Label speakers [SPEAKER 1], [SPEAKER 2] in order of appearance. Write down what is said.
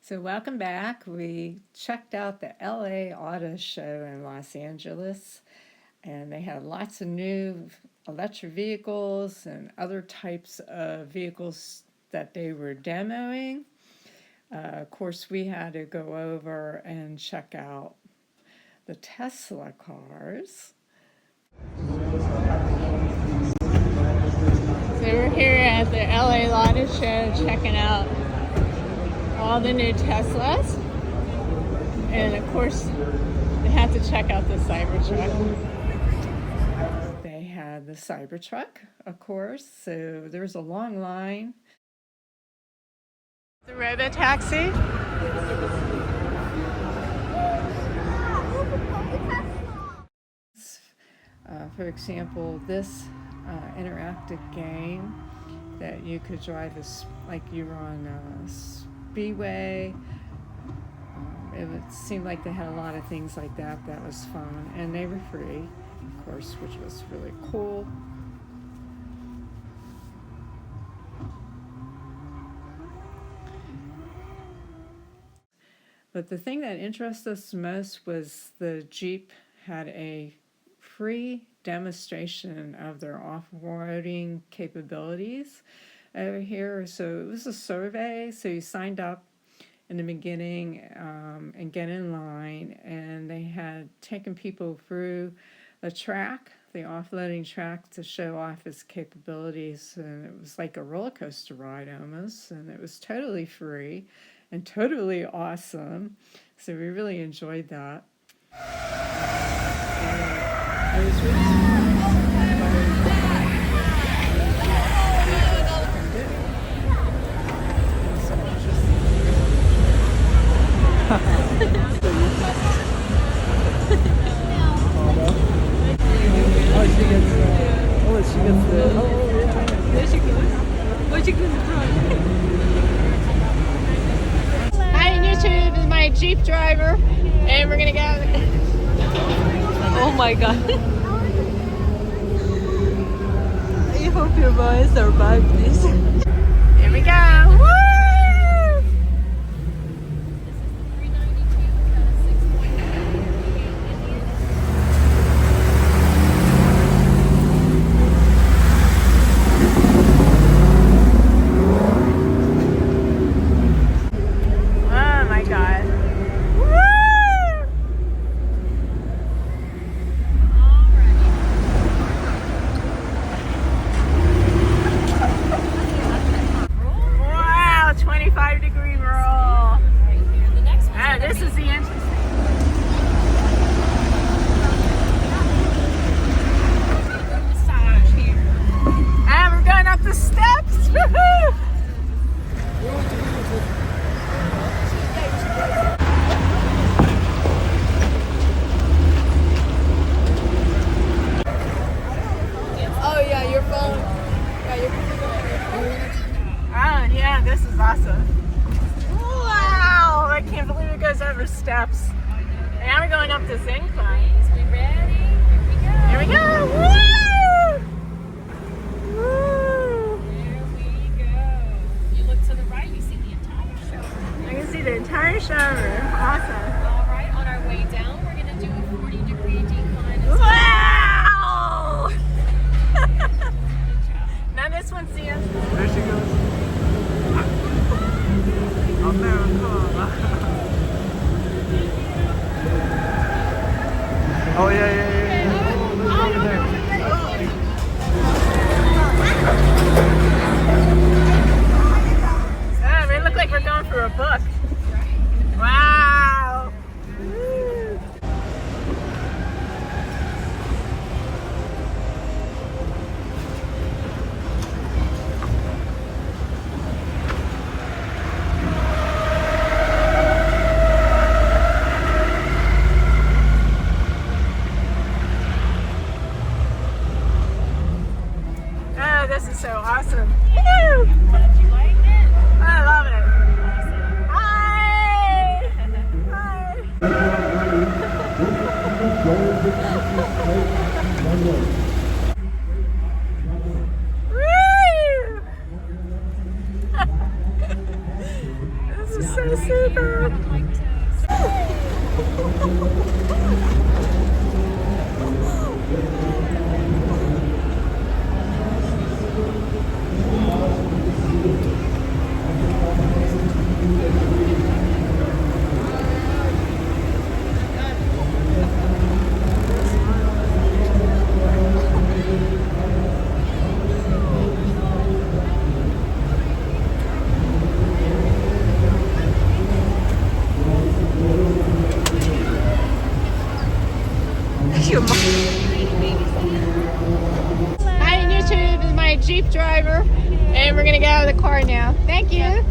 [SPEAKER 1] So welcome back. We checked out the LA Auto Show in Los Angeles, and they had lots of new electric vehicles and other types of vehicles that they were demoing. Of course, we had to go over and check out the Tesla cars. So we're here at the LA Auto Show checking out all the new Teslas, and of course they had to check out the Cybertruck. They had the Cybertruck, of course, so there's a long line. The robo-taxi. For example, this interactive game that you could drive like you were on a speedway. It seemed like they had a lot of things like that. That was fun, and they were free, of course, which was really cool. But the thing that interested us most was the Jeep had a free demonstration of their off-roading capabilities over here. So it was a survey, so you signed up in the beginning and get in line, and they had taken people through the track, the off-roading track, to show off its capabilities, and it was like a roller coaster ride almost, and it was totally free and totally awesome. So we really enjoyed that. I was really Hi YouTube, this is my Jeep driver, and we're gonna go.
[SPEAKER 2] Oh my god. I hope your boys survive this.
[SPEAKER 1] Here we go. Woo! Oh my god. Wow, 25-degree roll. Oh, this is the entrance. And we're going up the steps. Woohoo!
[SPEAKER 2] Oh yeah, your phone. Yeah, your
[SPEAKER 1] Oh yeah, this is awesome. Wow, I can't believe it goes over steps. And now we're going up this incline.
[SPEAKER 2] We ready?
[SPEAKER 1] Here we go. Woo! Woo!
[SPEAKER 2] There we go. You look to the right, you see the entire show.
[SPEAKER 1] I can see the entire showroom. Awesome.
[SPEAKER 2] All right, on our way down, we're gonna do a 40-degree decline.
[SPEAKER 1] Wow! Now this one's Cynthia.
[SPEAKER 3] There she goes. America. Oh yeah.
[SPEAKER 1] Oh, we look like we're going through a book. Wow. Woo. Oh, this is so awesome. Woo!
[SPEAKER 2] Did you like it?
[SPEAKER 1] I love it. Hi! Woo! This This is so super.
[SPEAKER 2] Hi YouTube, this is my Jeep driver, and we're gonna get out of the car now. Thank you.